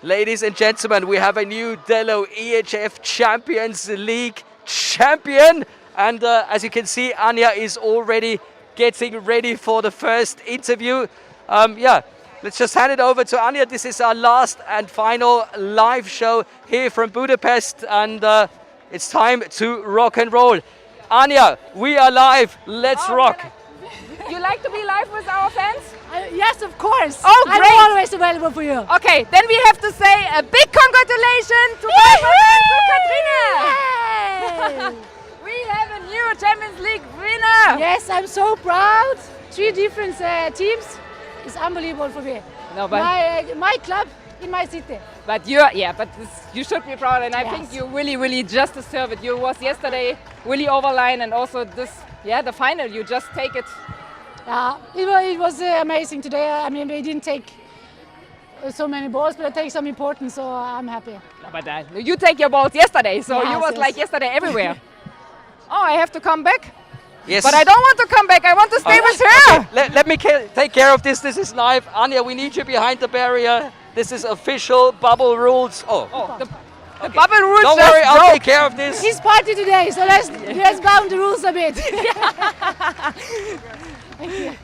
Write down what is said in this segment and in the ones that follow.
Ladies and gentlemen, we have a new DELO EHF Champions League champion. And as you can see, Anja is already getting ready for the first interview. Yeah, let's just hand it over to Anja. This is our last and final live show here from Budapest. And it's time to rock and roll. Anja, we are live. Let's rock. You like to be live with our fans? Yes, of course. Oh, great. I'm always available for you. Okay, then we have to say a big congratulations to Barbara and to Katrina. We have a new Champions League winner. Yes, I'm so proud. 3 different teams. It's unbelievable for me. No, but my club in my city. But you should be proud, and I think you really just deserve it. You was yesterday really overline, and also this, the final. You just take it. It was amazing today. I mean, we didn't take so many balls, but I take some important, so I'm happy. No, but you take your balls yesterday, so you was like yesterday everywhere. Oh, I have to come back? Yes. But I don't want to come back. I want to stay with her. Okay. Let me take care of this. This is live. Anja, we need you behind the barrier. This is official bubble rules. The bubble rules. Don't worry, I'll take care of this. It's party today, so let's bound the rules a bit. Thank you.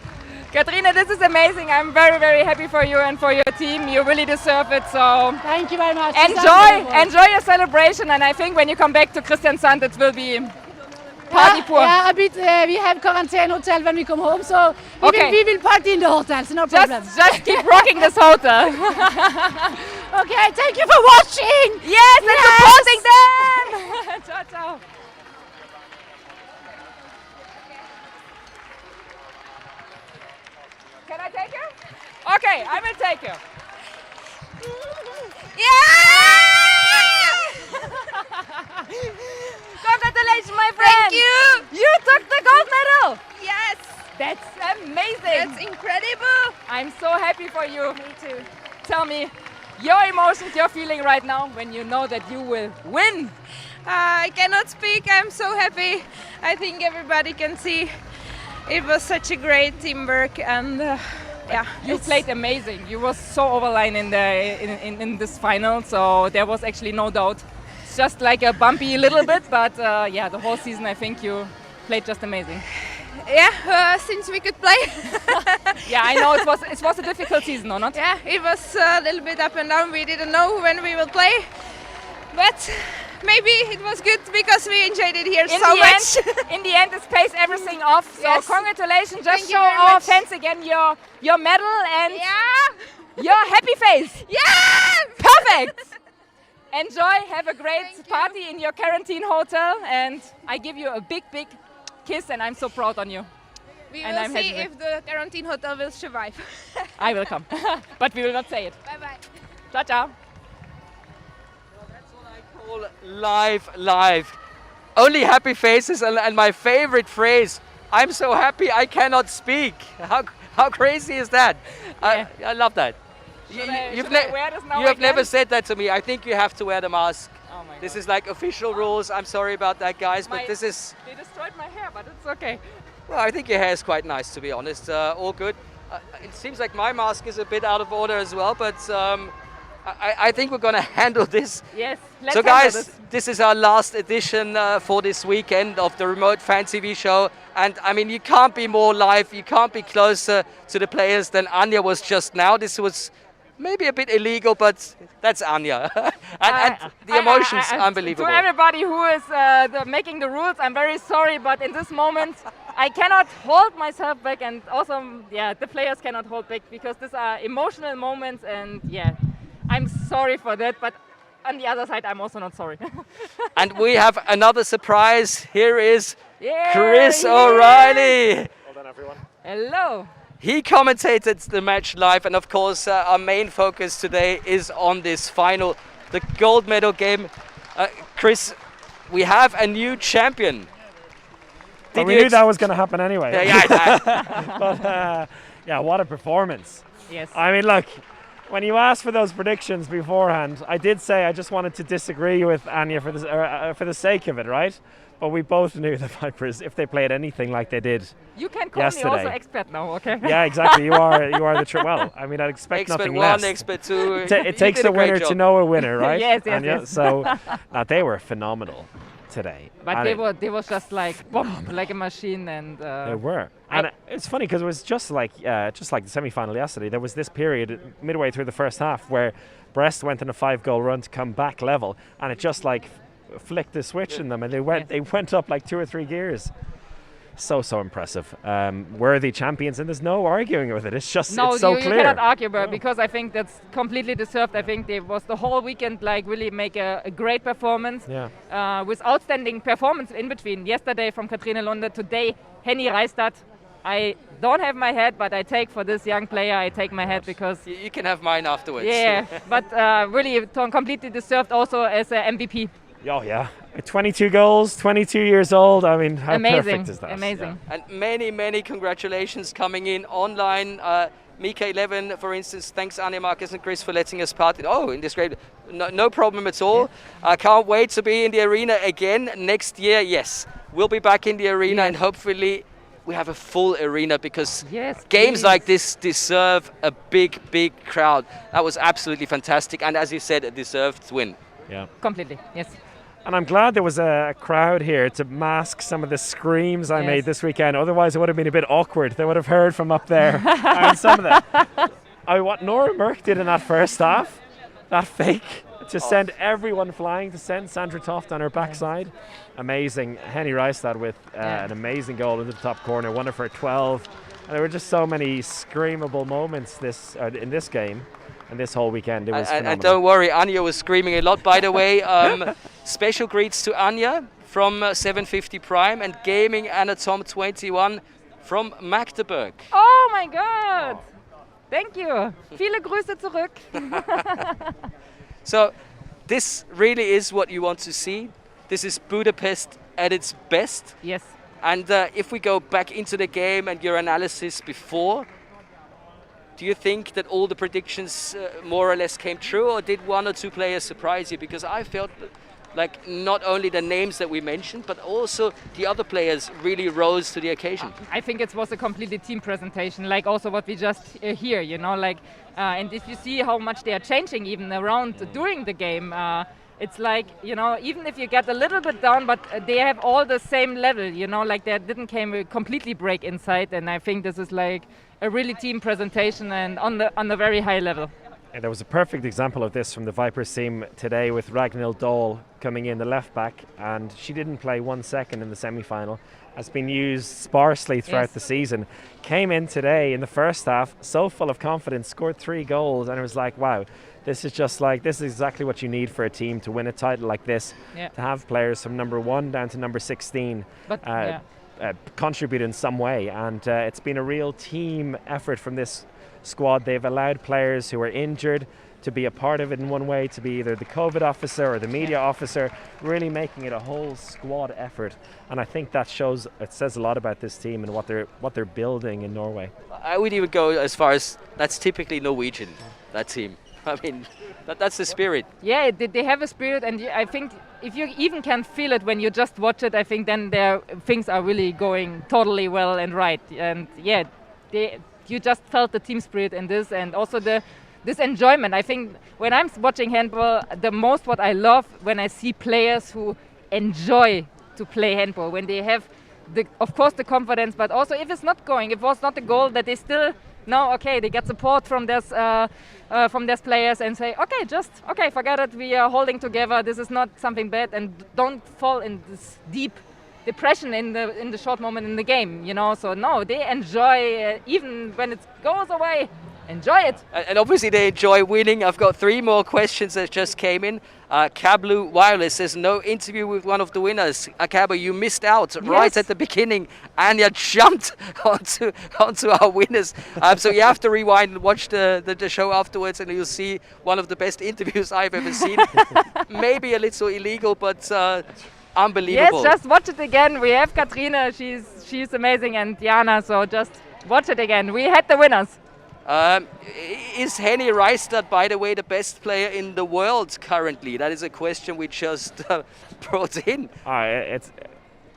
Katrina, this is amazing. I'm very happy for you and for your team. You really deserve it. So thank you very much. Enjoy your celebration, and I think when you come back to Kristiansand, it will be party poor. Yeah, a bit. We have quarantine hotel when we come home, so we will party in the hotels. No problem. Just keep rocking this hotel. Okay, thank you for watching. Yes, and supporting them. Ciao, ciao. Can I take her? Okay, I will take her. Yeah! Congratulations, my friend. Thank you. You took the gold medal. Yes. That's amazing. That's incredible. I'm so happy for you. Me too. Tell me your emotions, your feeling right now when you know that you will win. I cannot speak. I'm so happy. I think everybody can see it was such a great teamwork, and you played amazing. You were so overline in this final, so there was actually no doubt. It's just like a bumpy little bit, but the whole season I think you played just amazing. Yeah, since we could play. Yeah, I know it was a difficult season, or not? Yeah, it was a little bit up and down. We didn't know when we will play, but maybe it was good because we enjoyed it here so much. In the end, it pays everything off. So yes. Congratulations! Just show our fans again your medal and your happy face. Yeah! Perfect. Enjoy. Have a great party in your quarantine hotel, and I give you a big kiss, and I'm so proud on you. We will see if the quarantine hotel will survive. I will come, but we will not say it. Bye bye. Ciao, ciao. Live. Only happy faces, and my favorite phrase, I'm so happy I cannot speak. How crazy is that? Yeah. I love that. Should I wear this now you have again? never said that to me. I think you have to wear the mask. Oh my God. This is like official rules. I'm sorry about that, guys, but this is... They destroyed my hair, but it's okay. Well, I think your hair is quite nice, to be honest. All good. It seems like my mask is a bit out of order as well, but I think we're going to handle this. Yes, let's So guys, handle this is our last edition for this weekend of the Remote Fan TV show. And I mean, you can't be more live, you can't be closer to the players than Anja was just now. This was maybe a bit illegal, but that's Anja. and the emotions, unbelievable. To everybody who is making the rules, I'm very sorry, but in this moment, I cannot hold myself back, and also, the players cannot hold back, because these are emotional moments, and I'm sorry for that, but on the other side, I'm also not sorry. And we have another surprise. Here is Chris O'Reilly. Well done, everyone. Hello. He commentated the match live, and of course our main focus today is on this final, the gold medal game. Chris, we have a new champion. Well, we knew that was going to happen anyway. Yeah. But what a performance. Yes. I mean, look, when you asked for those predictions beforehand, I did say I just wanted to disagree with Anya for the sake of it, right? But we both knew the Vipers, if they played anything like they did You can call yesterday. me also expert now, okay? Yeah, exactly. You are the well. I mean, I'd expect expert nothing one, less. expert two. It takes a winner to know a winner, right? Yes, Anya? yes. So they were phenomenal today. But And they were just like boom, like a machine, and they were. And it's funny because it was just like the semi-final yesterday. There was this period midway through the first half where Brest went on a 5-goal run to come back level, and it just like flicked the switch in them, and they went up like 2 or 3 gears. So impressive. Worthy champions, and there's no arguing with it. It's just no, it's so you clear. cannot argue about it, because I think that's completely deserved. I think they was the whole weekend like really make a great performance. Yeah. With outstanding performance in between. Yesterday from Katrine Lunde, today Henny Reistad. I don't have my hat, but I take for this young player, I take my hat because... You can have mine afterwards. Yeah, but really completely deserved also as a MVP. Oh yeah, 22 goals, 22 years old. I mean, how perfect is that? Amazing. Yeah. And many congratulations coming in online. Mika 11, for instance, thanks Anja, Marcus and Chris for letting us part. In this great, no problem at all. I can't wait to be in the arena again next year. Yes, we'll be back in the arena, and hopefully we have a full arena, because games like this deserve a big crowd. That was absolutely fantastic, and as you said, a deserved win. Yeah. Completely, yes. And I'm glad there was a crowd here to mask some of the screams I made this weekend. Otherwise, it would have been a bit awkward. They would have heard from up there. And some of that. What Nora Merck did in that first half, that fake, to send everyone flying, to send Sandra Toft on her backside. Amazing. Henny Reistad with an amazing goal into the top corner, one of her 12. And there were just so many screamable moments in this game. And this whole weekend, it was phenomenal. And don't worry, Anja was screaming a lot, by the way. Special greets to Anja from 750 Prime and Gaming Anatom 21 from Magdeburg. Oh my God! Thank you. Viele Grüße zurück. So this really is what you want to see. This is Budapest at its best. Yes. And if we go back into the game and your analysis before, do you think that all the predictions more or less came true, or did 1 or 2 players surprise you? Because I felt like not only the names that we mentioned, but also the other players really rose to the occasion. I think it was a completely team presentation, like also what we just hear, and if you see how much they are changing even around during the game, it's like, even if you get a little bit down, but they have all the same level, like they didn't came a completely break inside, and I think this is like a really team presentation and on the very high level. And there was a perfect example of this from the Vipers team today with Ragnhild Dahl coming in, the left back, and she didn't play 1 second in the semi-final. Has been used sparsely throughout the season. Came in today in the first half, so full of confidence, scored 3 goals, and it was like, wow, this is exactly what you need for a team to win a title like this. To have players from number 1 down to number 16 contribute in some way, and it's been a real team effort from this squad. They've allowed players who are injured to be a part of it in one way, to be either the COVID officer or the media officer, really making it a whole squad effort. And I think that says a lot about this team and what they're building in Norway. I would even go as far as that's typically Norwegian, that team. I mean, that's the spirit. Yeah, they have a spirit, and I think if you even can feel it when you just watch it, I think then things are really going totally well and right. And yeah, you just felt the team spirit in this, and also this enjoyment. I think when I'm watching handball, the most what I love when I see players who enjoy to play handball, when they have, of course, the confidence, but also if it's not going, if it was not a goal, that they still know, okay, they get support from their players and say, okay, forget it, we are holding together, this is not something bad, and don't fall in this deep depression in the short moment in the game, So no, they enjoy, even when it goes away, enjoy it. And obviously they enjoy winning. I've got 3 more questions that just came in. Kablu Wireless says, no interview with one of the winners. Akabu, you missed out right at the beginning. Anja jumped onto our winners. So you have to rewind and watch the show afterwards, and you'll see one of the best interviews I've ever seen. Maybe a little illegal, but unbelievable. Yes, just watch it again. We have Katrine, she's amazing, and Diana, so just watch it again. We had the winners. Is Henny Reistad, by the way, the best player in the world currently? That is a question we just brought in.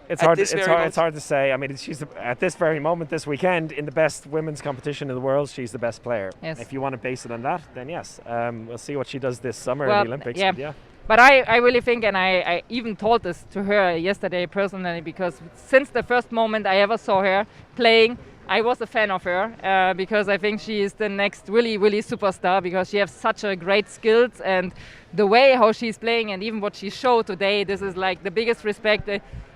It's hard to say. I mean, she's at this very moment this weekend in the best women's competition in the world. She's the best player. Yes. If you want to base it on that, then yes. We'll see what she does this summer Well, in the Olympics. yeah. But yeah. But I really think, and I even told this to her yesterday personally, because since the first moment I ever saw her playing, I was a fan of her because I think she is the next really, really superstar, because she has such a great skills, and the way how she's playing and even what she showed today, this is like the biggest respect.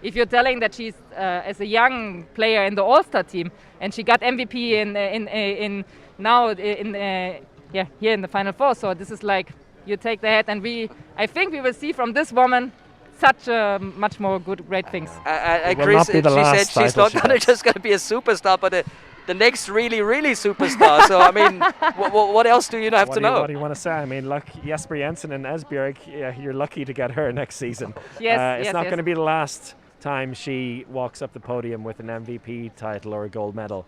If you're telling that she's as a young player in the All-Star team and she got MVP here in the Final4, so this is like, you take the head, and I think we will see from this woman such much more great things. Chris, she said she's not just going to be a superstar, but the next really, really superstar. So, I mean, what else do you have to know? What do you want to say? I mean, look, Jesper Jensen and Esbjerg, you're lucky to get her next season. It's not going to be the last time she walks up the podium with an MVP title or a gold medal.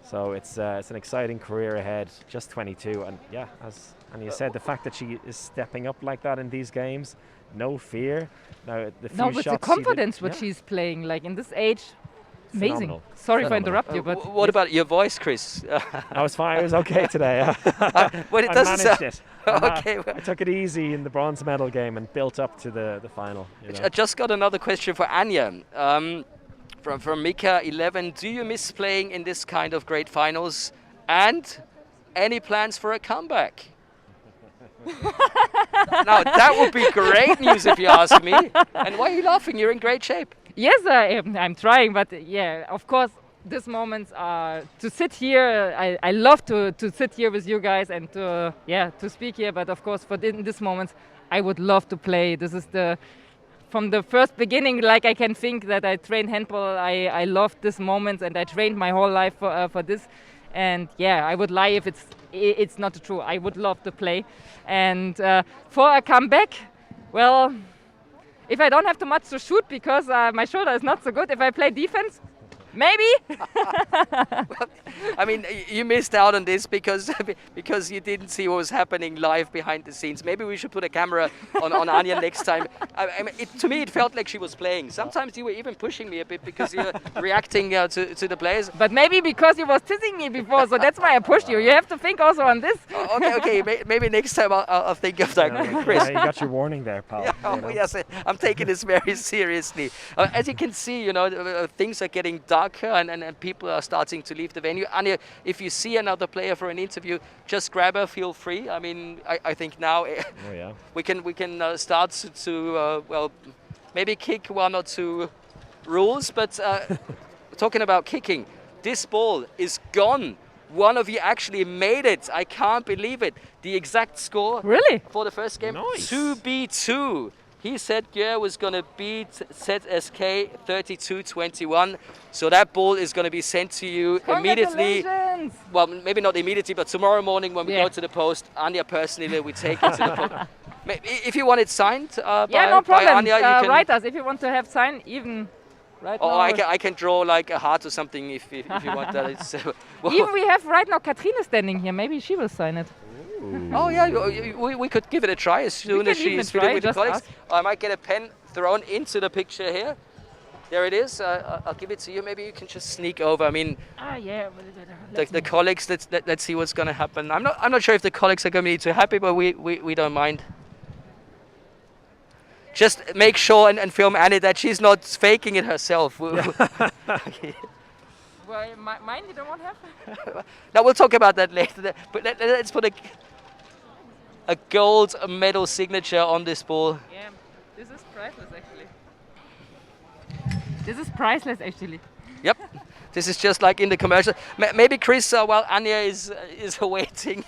So it's an exciting career ahead, just 22. And yeah, as Anja said, the fact that she is stepping up like that in these games, no fear. Now, with the confidence which she's playing, like in this age, amazing. Phenomenal. Sorry for interrupting you, but what about your voice, Chris? I was fine. I was okay today. Well, it I managed managed it. Okay. Okay. I took it easy in the bronze medal game and built up to the final. You know. I just got another question for Anja. From Mika11, do you miss playing in this kind of great finals? And any plans for a comeback? Now, that would be great news if you ask me. And why are you laughing? You're in great shape. Yes, I'm trying, but yeah, of course, these moments are to sit here. I love to sit here with you guys and to speak here. But of course, in these moments, I would love to play. This is from the first beginning, like I can think that I trained handball. I loved this moment, and I trained my whole life for this. And yeah, I would lie if it's not true. I would love to play. And for a comeback, well, if I don't have too much to shoot because my shoulder is not so good, if I play defense, maybe. Well, I mean, you missed out on this because you didn't see what was happening live behind the scenes. Maybe we should put a camera on Anja next time. I mean, to me, it felt like she was playing. Sometimes you were even pushing me a bit because you're reacting to the players. But maybe because you was teasing me before, so that's why I pushed you. You have to think also on this. Okay. Maybe next time I'll think of that, Chris. Yeah, you got your warning there, pal. Yeah, yes, I'm taking this very seriously. As you can see, things are getting darker and people are starting to leave the venue. Anja, if you see another player for an interview, just grab her, feel free. I mean, I think now we can start to maybe kick one or two rules, but talking about kicking, this ball is gone. One of you actually made it. I can't believe it. The exact score for the first game, nice. 2-2. He said Gyer was going to beat ZSK 32-21. So that ball is going to be sent to you immediately. Well, maybe not immediately, but tomorrow morning when we go to the post, Anja personally will take it to the post. If you want it signed by no problem. Anja, you can write us if you want to have signed even. Right or now. I can draw like a heart or something if you want that. It's, even we have right now Katrine standing here. Maybe she will sign it. Oh yeah, we could give it a try as soon as she's finished with the colleagues. I might get a pen thrown into the picture here. There it is. I'll give it to you. Maybe you can just sneak over. I mean, the colleagues. Let's see what's going to happen. I'm not sure if the colleagues are going to be too happy, but we don't mind. Just make sure and film Annie that she's not faking it herself. Okay. Well, mine you don't want to have? Now we'll talk about that later. But let's put a gold medal signature on this ball. Yeah, this is priceless actually. This is priceless actually. Yep. This is just like in the commercial. Maybe Chris, while Anja is awaiting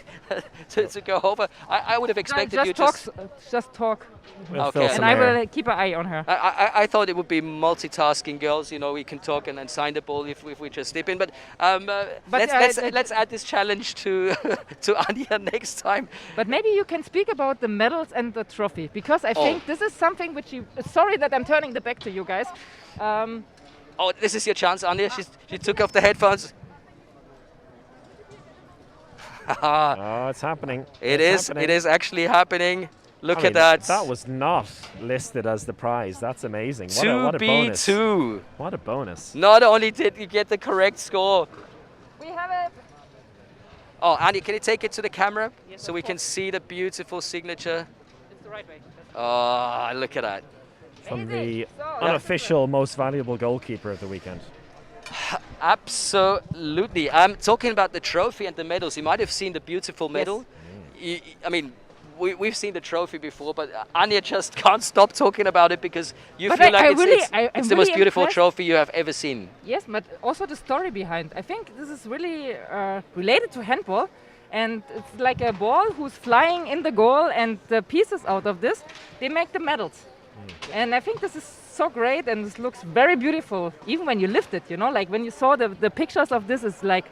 to go over, I would have expected you to just talk. Okay. And I will keep an eye on her. I thought it would be multitasking girls. We can talk and then sign the ball if we just dip in. But let's add this challenge to Anja next time. But maybe you can speak about the medals and the trophy, because I think this is something which you. Sorry that I'm turning the back to you guys. This is your chance, Anja. She took off the headphones. Oh, it's happening. It It's is. happening. It is actually happening. Look I mean, at that. That was not listed as the prize. That's amazing. What a bonus. 2B2. What a bonus. Not only did you get the correct score. We have a. Oh, Andy, can you take it to the camera Yes, so of we can course. see the beautiful signature? It's the right way. Oh, look at that. From the Amazing. So, unofficial most valuable goalkeeper of the weekend. Absolutely. Talking about the trophy and the medals, you might have seen the beautiful medal. I mean, we've seen the trophy before, but Anja just can't stop talking about it because you But feel I like I'm it's the most really beautiful impressed. trophy you have ever seen. Yes, but also the story behind. I think this is really related to handball, and it's like a ball who's flying in the goal, and the pieces out of this, they make the medals. And I think this is so great, and this looks very beautiful, even when you lift it. You know, like when you saw the pictures of this, it's like.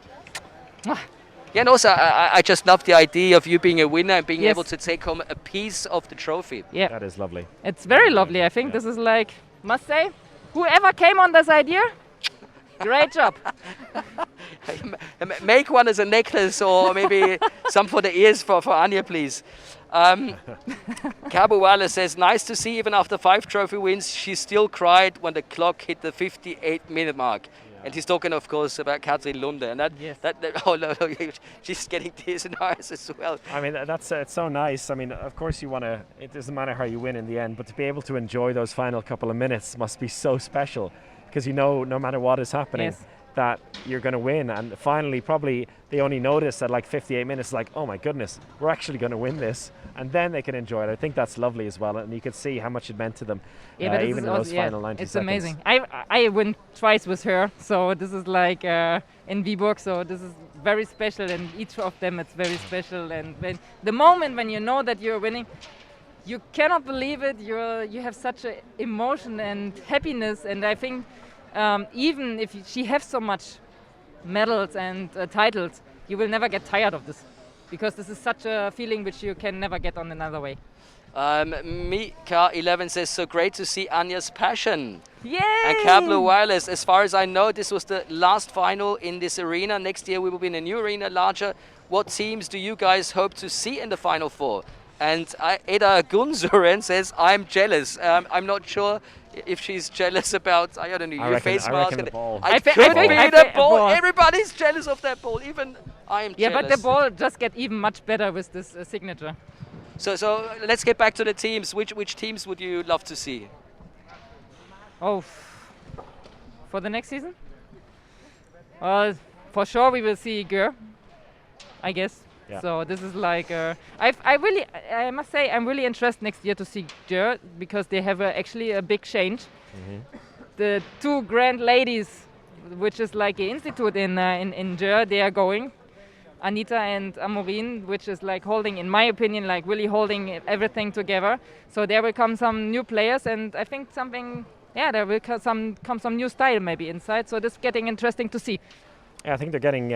Yeah, and also I just love the idea of you being a winner and being Yes. able to take home a piece of the trophy. Yeah, That is lovely. it's very lovely. I think Yeah. this is like, must say, whoever came on this idea, great job. Make one as a necklace or maybe some for the ears for Anja, please. Cabo Wallace says, nice to see even after 5 trophy wins, she still cried when the clock hit the 58-minute mark. And he's talking, of course, about Katrin Lunde. And Yes. oh no, she's getting tears in her eyes as well. I mean, that's it's so nice. I mean, of course you want to, it doesn't matter how you win in the end, but to be able to enjoy those final couple of minutes must be so special because you know no matter what is happening Yes. that you're going to win. And finally, probably they only notice at like 58 minutes, like, oh my goodness, we're actually going to win this. And then they can enjoy it. I think that's lovely as well. And you can see how much it meant to them, Yeah, but this even is in also, those yeah, final 90 it's seconds. amazing. I went twice with her, so this is like in Viborg, so this is very special, and each of them it's very special. And when the moment when you know that you're winning, you cannot believe it. You have such a emotion and happiness, and I think even if she has so much medals and titles, you will never get tired of this, because this is such a feeling which you can never get on another way. Mika11 says, so great to see Anja's passion. Yay! And Cablo Wireless, as far as I know, this was the last final in this arena. Next year we will be in a new arena, larger. What teams do you guys hope to see in the Final Four? And Eda Gunzuren says, I'm jealous. I'm not sure if she's jealous about, I don't know, your face mask. the ball. I thi- could I think- be I the think- ball. ball. Everybody's jealous of that ball. Even I am Yeah, jealous. but the ball just get even much better with this signature. So let's get back to the teams. Which teams would you love to see? Oh, for the next season? For sure we will see Gür, I guess. Yeah. So this is like, I must say, I'm really interested next year to see Gür, because they have actually a big change. The 2 grand ladies, which is like an institute in Gür, they are going. Anita and Amorin, which is like holding, in my opinion, like really holding everything together. So there will come some new players, and I think there will come some new style maybe inside. So this is getting interesting to see. Yeah, I think they're getting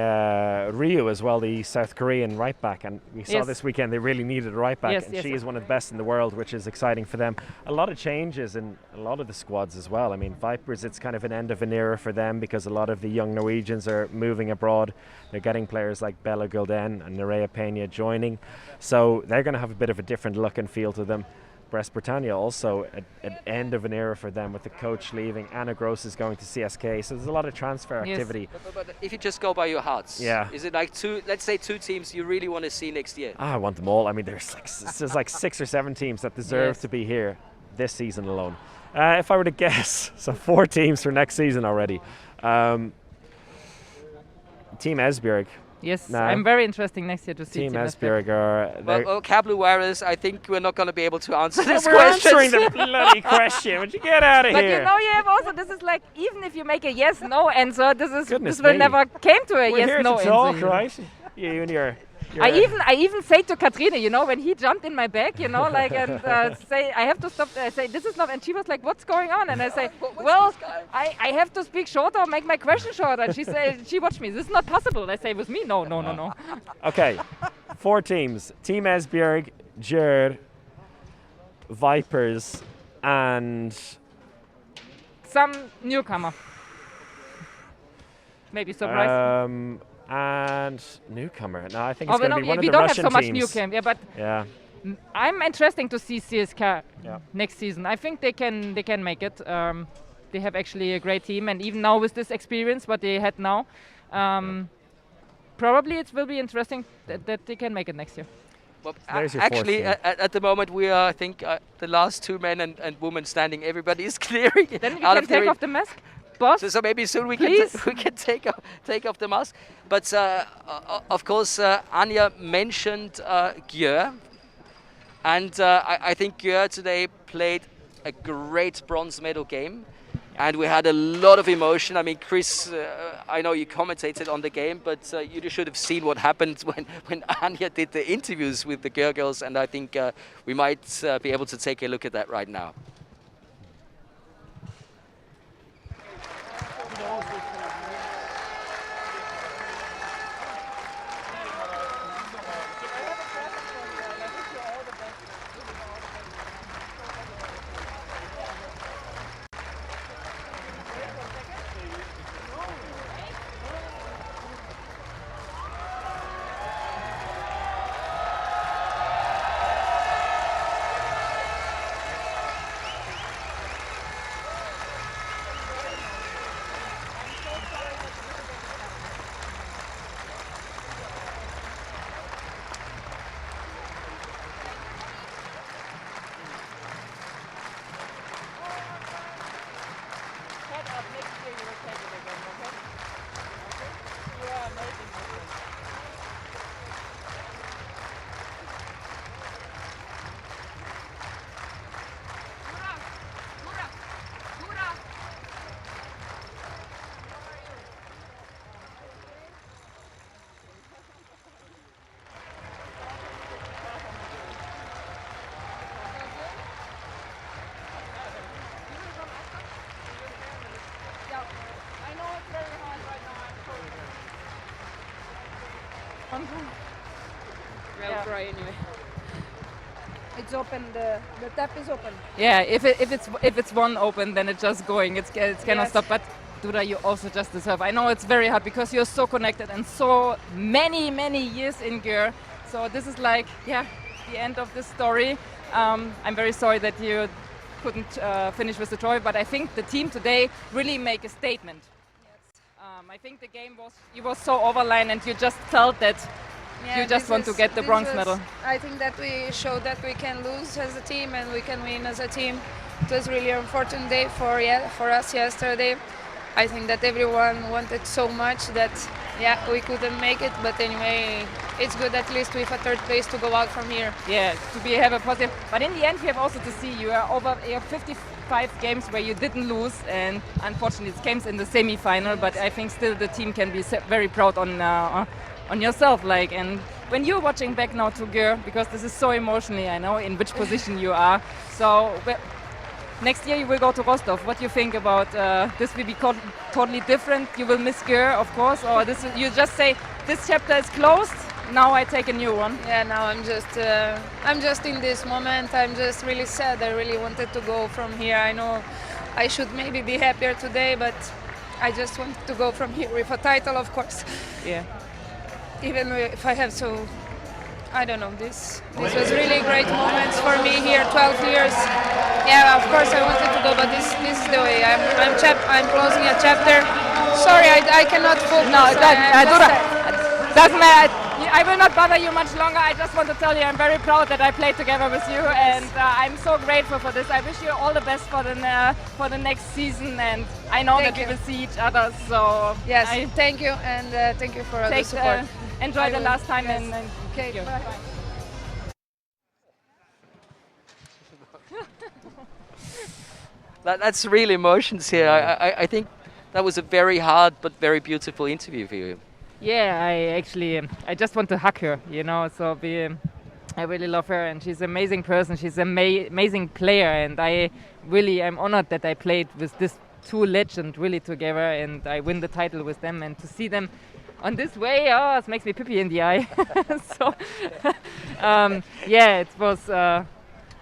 Ryu as well, the South Korean right back, and we saw Yes. this weekend they really needed a right back, Yes, and yes. she is one of the best in the world, which is exciting for them. A lot of changes in a lot of the squads as well. I mean, Vipers, it's kind of an end of an era for them because a lot of the young Norwegians are moving abroad. They're getting players like Bella Gulden and Nerea Peña joining, so they're going to have a bit of a different look and feel to them. Brest Britannia also an end of an era for them with the coach leaving. Anna Gross is going to CSK, so there's a lot of transfer Yes. activity. But if you just go by your hearts, Yeah. is it like let's say 2 teams you really want to see next year? I want them all. I mean, there's like 6 or 7 teams that deserve Yes. to be here this season alone. If I were to guess, so 4 teams for next season already. Team Esbjerg. Yes, No. I'm very interested next year to see Team Team Esbjerg. Esbjerg are. Well, Cablo Warriors, I think we're not going to be able to answer this We're question. answering the bloody question. Would you get out of But here? you know, you have also, this is like, even if you make a yes/no answer, Goodness this will me. never came to a We're here yes/no to talk, answer. right? You and your. I even say to Katrine, you know, when he jumped in my bag, you know, like, and say, I have to stop. I say, this is not, and she was like, what's going on? And I say, well, I have to speak shorter, make my question shorter. And she said, she watched me, this is not possible. I say, with me, no. Okay, 4 teams: Team Esbjerg, Gjer, Vipers, and Some newcomer. Maybe surprise. and newcomer. No, I think it's going to be one of we the don't Russian have so much teams. newcomer, yeah, but Yeah. I'm interesting to see CSK Yeah. next season. I think they can make it. They have actually a great team, and even now with this experience what they had now, probably it will be interesting that they can make it next year. Well, There's your actually, fourth at the moment, we are, I think, the last two men and women standing. Everybody is clearing Then we out can of take their off the mask, boss. So maybe soon we Please? can take off the mask. But of course, Anja mentioned Gjør, and I think Gjør today played a great bronze medal game. And we had a lot of emotion. I mean, Chris, I know you commentated on the game, but you should have seen what happened when Anja did the interviews with the Gjør girls. And I think we might be able to take a look at that right now. Well, dry anyway. It's open. The tap is open. Yeah, if it's one open, then it's just going. It cannot Yes. stop. But Dura, you also just deserve. I know it's very hard because you're so connected and so many years in Gjør. So this is like, yeah, the end of the story. I'm very sorry that you couldn't finish with the trophy, but I think the team today really make a statement. I think the game was so overline, and you just felt that you just want to get the bronze medal. I think that we showed that we can lose as a team and we can win as a team. It was really an important day for us yesterday. I think that everyone wanted so much that we couldn't make it, but anyway, it's good at least with a third place to go out from here. Yeah, have a positive. But in the end, you have also to see you have 55 games where you didn't lose, and unfortunately, it came in the semi-final. But I think still the team can be very proud on yourself. And when you're watching back now to Gjør, because this is so emotionally, I know in which position you are. So next year you will go to Rostov. What do you think about this? Will be totally different. You will miss Gjør, of course, or you just say this chapter is closed. Now I take a new one. Yeah, now I'm just in this moment. I'm just really sad. I really wanted to go from here. I know I should maybe be happier today, but I just wanted to go from here with a title, of course. Yeah. Even if I have so, I don't know, this was really great moments for me here, 12 years. Yeah, of course I wanted to go, but this is the way. I'm closing a chapter. Sorry, I cannot focus. No, doesn't matter. I will not bother you much longer. I just want to tell you I'm very proud that I played together with you, and I'm so grateful for this. I wish you all the best for the next season, and I know that we will see each other. So yes, thank you, and thank you for the support. Enjoy the last time, and okay, bye. That's real emotions here. I think that was a very hard but very beautiful interview for you. Yeah, I just want to hug her, so I really love her, and she's an amazing person. She's an amazing player, and I'm honored that I played with these two legends really together, and I win the title with them, and to see them on this way, it makes me pee in the eye. So, it was.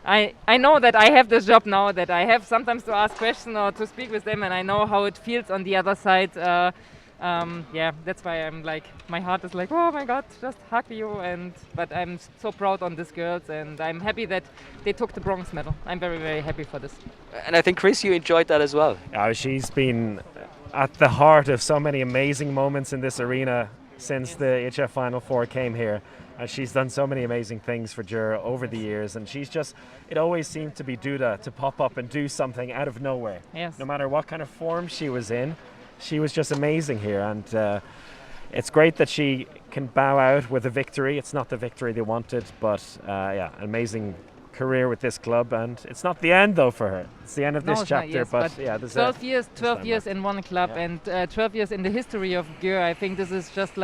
I know that I have this job now, that I have sometimes to ask questions or to speak with them, and I know how it feels on the other side. yeah, that's why I'm like, my heart is like, oh my God, just hug you. But I'm so proud on these girls, and I'm happy that they took the bronze medal. I'm very, very happy for this. And I think, Chris, you enjoyed that as well. She's been at the heart of so many amazing moments in this arena since the EHF Final Four came here. She's done so many amazing things for Jura over the years, and it always seemed to be Duda to pop up and do something out of nowhere. Yes. No matter what kind of form she was in, she was just amazing here, and it's great that she can bow out with a victory. It's not the victory they wanted, but yeah, amazing career with this club, and it's not the end though for her. It's the end of this chapter, but yeah, there's 12 years in one club, yeah. And 12 years in the history of Jura. I think this is just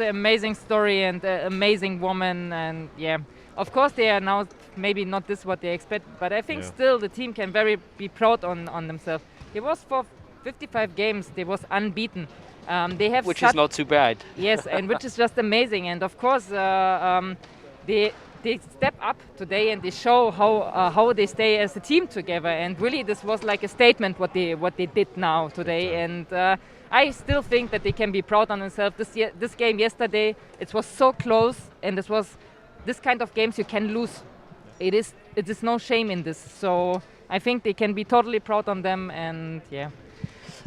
an amazing story and an amazing woman, and yeah, of course they are now maybe not this what they expect, but I think still the team can be proud on themselves. It was for 55 games, they was unbeaten. They have which is not too bad. Yes, and which is just amazing. And of course, they step up today and they show how they stay as a team together. And really, this was like a statement what they did now today. And I still think that they can be proud on themselves. This game yesterday, it was so close, and this kind of games you can lose. It is no shame in this. So I think they can be totally proud on them, and yeah.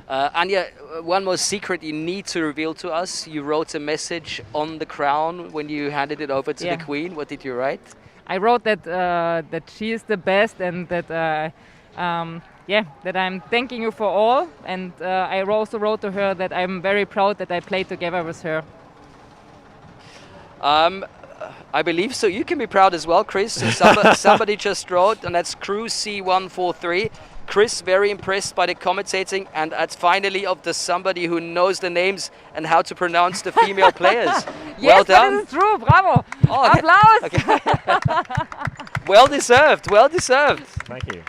Anja, one more secret you need to reveal to us. You wrote a message on the crown when you handed it over to the Queen. What did you write? I wrote that she is the best, and that that I'm thanking you for all. And I also wrote to her that I'm very proud that I played together with her. I believe so. You can be proud as well, Chris. Somebody just wrote, and that's Crew C143. Chris, very impressed by the commentating, and that's finally of somebody who knows the names and how to pronounce the female players. Yes, well done. That is true. Bravo. Oh, Applause. Okay. Well deserved. Well deserved. Thank you.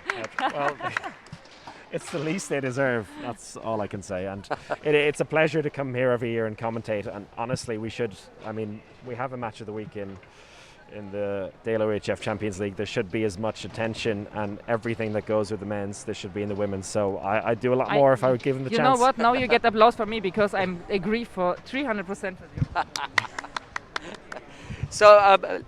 Well, it's the least they deserve. That's all I can say. And it's a pleasure to come here every year and commentate. And honestly, we have a match of the week in the DELO EHF Champions League. There should be as much attention and everything that goes with the men's, there should be in the women's. So I'd do a lot more if I would give them the chance. You know what? Now you get applause for me because I agree for 300% with you. So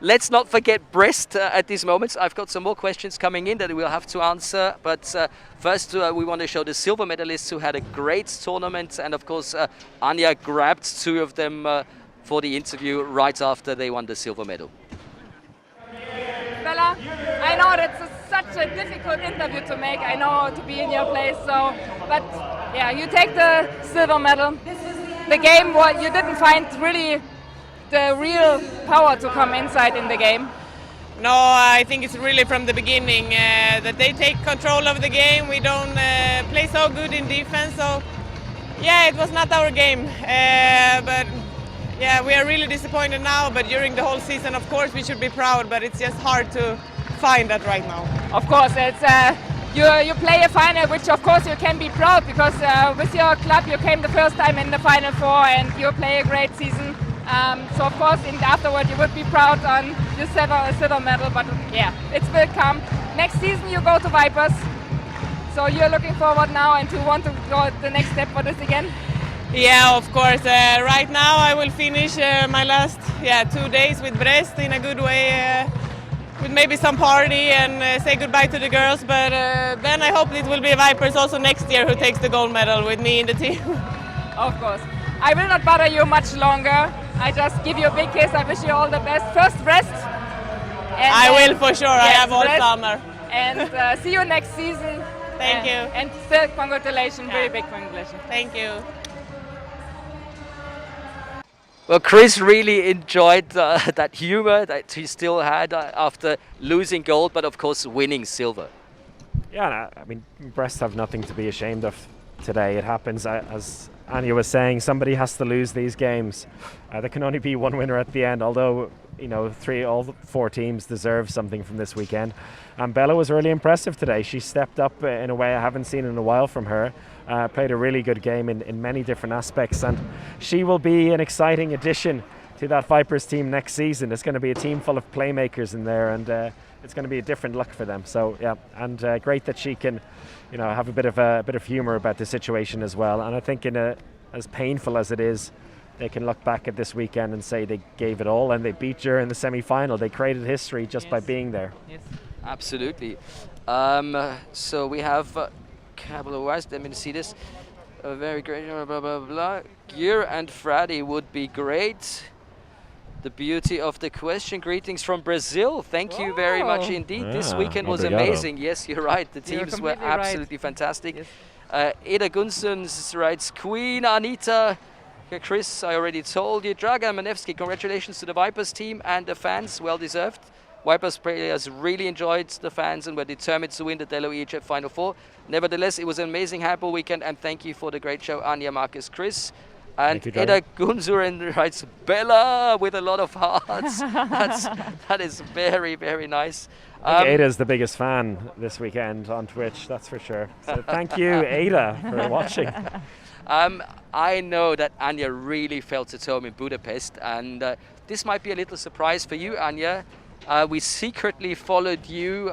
let's not forget Brest at these moments. I've got some more questions coming in that we'll have to answer. But first, we want to show the silver medalists who had a great tournament. And of course, Anja grabbed two of them for the interview right after they won the silver medal. Bella, I know that's such a difficult interview to make. I know to be in your place. But yeah, you take the silver medal. The game, you didn't find really the real power to come inside in the game. No, I think it's really from the beginning that they take control of the game. We don't play so good in defense, so yeah, it was not our game. But yeah, we are really disappointed now, but during the whole season, of course, we should be proud, but it's just hard to find that right now. Of course, it's you play a final, which of course you can be proud because with your club you came the first time in the Final Four and you play a great season. So of course, afterward you would be proud on your silver medal, but yeah, it will come. Next season you go to Vipers, so you're looking forward now and to want to go the next step for this again? Yeah, of course. Right now I will finish my last 2 days with Brest in a good way, with maybe some party and say goodbye to the girls. But then I hope it will be Vipers also next year who takes the gold medal with me in the team. Of course. I will not bother you much longer. I just give you a big kiss. I wish you all the best. First Brest. I will for sure. Yes, I have all summer. And see you next season. Thank you. And still congratulations, very big congratulations. Thank you. Well, Chris really enjoyed that humor that he still had after losing gold, but of course winning silver. Yeah, I mean, Brest have nothing to be ashamed of today. It happens, as Anja was saying, somebody has to lose these games. There can only be one winner at the end, although, you know, all four teams deserve something from this weekend. And Bella was really impressive today. She stepped up in a way I haven't seen in a while from her. Played a really good game in many different aspects, and she will be an exciting addition to that Vipers team next season. It's going to be a team full of playmakers in there, and it's going to be a different look for them. So yeah, and great that she can, have a bit of humour about the situation as well. And I think as painful as it is, they can look back at this weekend and say they gave it all, and they beat you in the semi-final. They created history just by being there. Yes. Absolutely. So we have Cablo West. Let me see this. Very great. Blah blah blah. Gear and Fradi would be great. The beauty of the question. Greetings from Brazil. Thank you very much indeed. This weekend was obrigado. amazing. Yes, you're right. The teams were completely right. absolutely fantastic. Yes. Eda Gunsons writes, Queen Anita. Chris, I already told you. Dragan Manevsky, congratulations to the Vipers team and the fans. Well deserved. Vipers players really enjoyed the fans and were determined to win the DELO EHF Final 4. Nevertheless, it was an amazing handball weekend, and thank you for the great show, Anja, Marcus, Chris. And Eda Gunzuren writes Bella with a lot of hearts. That is very, very nice. I think Ada's the biggest fan this weekend on Twitch, that's for sure. So thank you, Ada, for watching. I know that Anja really felt at home in Budapest, and this might be a little surprise for you, Anja. We secretly followed you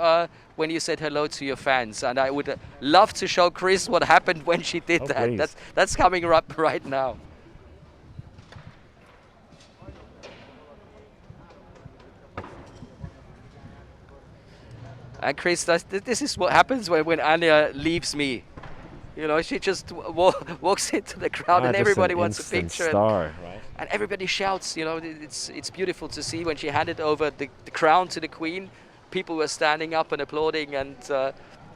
when you said hello to your fans, and I would love to show Chris what happened when she did that. Please. That's coming up right now. And Chris, this is what happens when Anja leaves me. She just walks into the crowd and everybody wants a picture. Star, right? And everybody shouts. It's beautiful to see when she handed over the crown to the Queen. People were standing up and applauding, and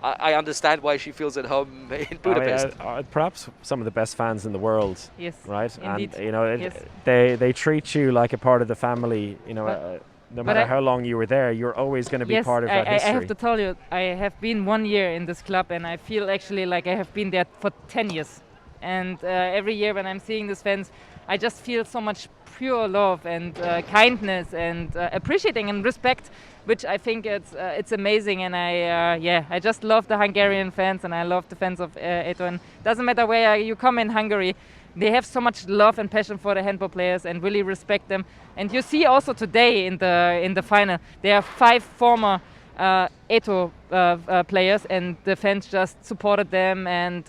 I understand why she feels at home in Budapest. Perhaps some of the best fans in the world. Yes, right? indeed. And Yes. they treat you like a part of the family. No matter how long you were there, you're always going to be part of that history. I have to tell you, I have been 1 year in this club, and I feel actually like I have been there for 10 years. And every year when I'm seeing these fans, I just feel so much pure love and kindness and appreciating and respect, which I think it's amazing. And I just love the Hungarian fans, and I love the fans of Eto. And doesn't matter where you come in Hungary, they have so much love and passion for the handball players and really respect them. And you see also today in the final, there are 5 former Eto players, and the fans just supported them. And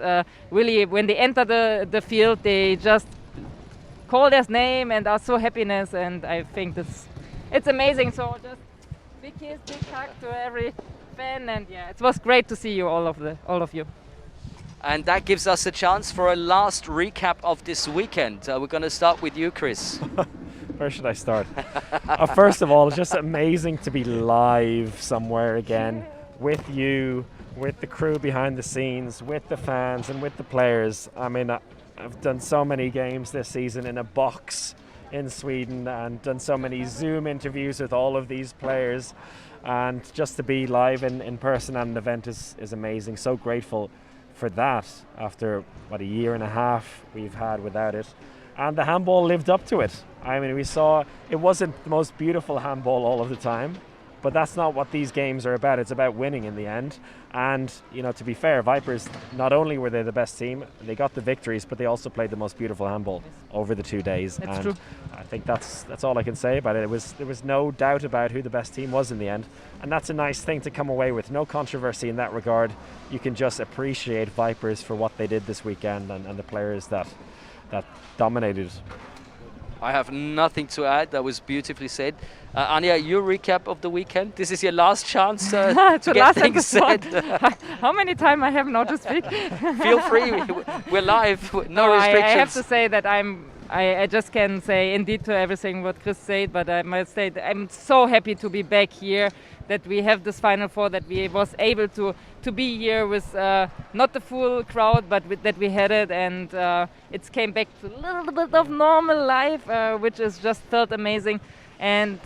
really, when they enter the field, they just call their name and are so happiness. And I think it's amazing. So just big kiss, big hug to every fan. And yeah, it was great to see you, all of you. And that gives us a chance for a last recap of this weekend. We're going to start with you, Chris. Where should I start? First of all, it's just amazing to be live somewhere again with you, with the crew behind the scenes, with the fans and with the players. I mean, I've done so many games this season in a box in Sweden and done so many Zoom interviews with all of these players. And just to be live in person at an event is amazing. So grateful for that after a year and a half we've had without it, and the handball lived up to it. I mean, we saw it wasn't the most beautiful handball all of the time, but that's not what these games are about. It's about winning in the end. And to be fair, Vipers, not only were they the best team, they got the victories, but they also played the most beautiful handball over the 2 days. That's and true. I think that's all I can say about it. There was no doubt about who the best team was in the end, and that's a nice thing to come away with. No controversy in that regard. You can just appreciate Vipers for what they did this weekend and the players that dominated. I have nothing to add. That was beautifully said. Anja, your recap of the weekend. This is your last chance to get things said. How many times I have now to speak? Feel free. We're live. No restrictions. I have to say that I just can say indeed to everything what Chris said, but I must say that I'm so happy to be back here, that we have this Final Four, that we was able to be here with not the full crowd, but that we had it, and it came back to a little bit of normal life, which is just felt amazing. And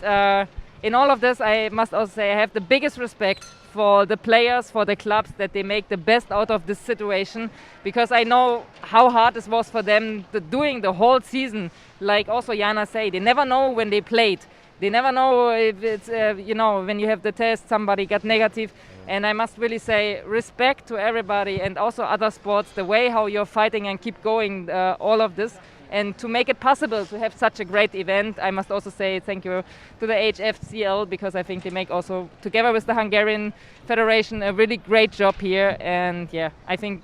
in all of this, I must also say I have the biggest respect for the players, for the clubs, that they make the best out of this situation, because I know how hard it was for them doing the whole season. Like also Jana said, they never know when they played. They never know if it's, when you have the test, somebody got negative. And I must really say respect to everybody, and also other sports, the way how you're fighting and keep going, all of this. And to make it possible to have such a great event, I must also say thank you to the EHF because I think they make also, together with the Hungarian Federation, a really great job here. And yeah, I think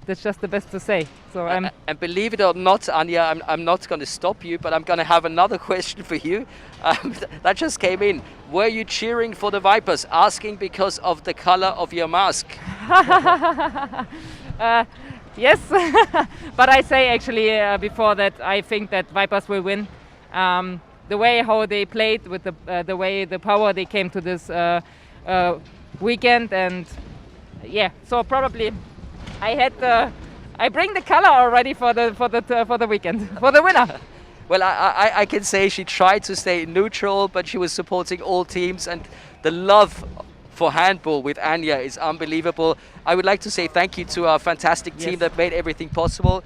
that's just the best to say. So and believe it or not, Anja, I'm not going to stop you, but I'm going to have another question for you. That just came in. Were you cheering for the Vipers? Asking because of the color of your mask. Yes, but I say actually before that I think that Vipers will win. The way how they played, with the way the power they came to this weekend, and yeah, so probably I bring the color already for the weekend for the winner. Well, I can say she tried to stay neutral, but she was supporting all teams, and the love for handball with Anja is unbelievable. I would like to say thank you to our fantastic team that made everything possible.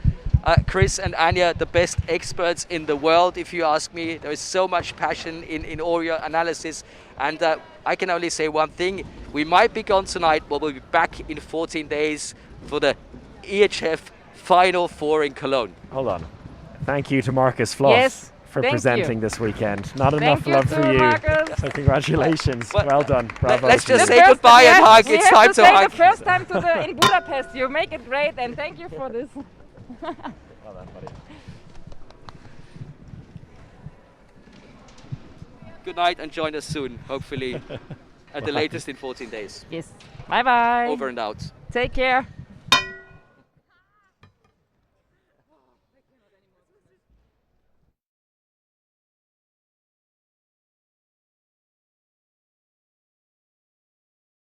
Chris and Anja, the best experts in the world, if you ask me. There is so much passion in all your analysis, and I can only say one thing. We might be gone tonight, but we'll be back in 14 days for the EHF Final 4 in Cologne. Hold on. Thank you to Marcus Floss for presenting this weekend. Not enough love for you. Marcus. So congratulations. Well done. Bravo. Let's just say goodbye and hug. It's time to hug. The first time in Budapest. You make it great, and thank you for this. Well done, buddy. Good night and join us soon, hopefully, at the latest in 14 days. Yes. Bye-bye. Over and out. Take care.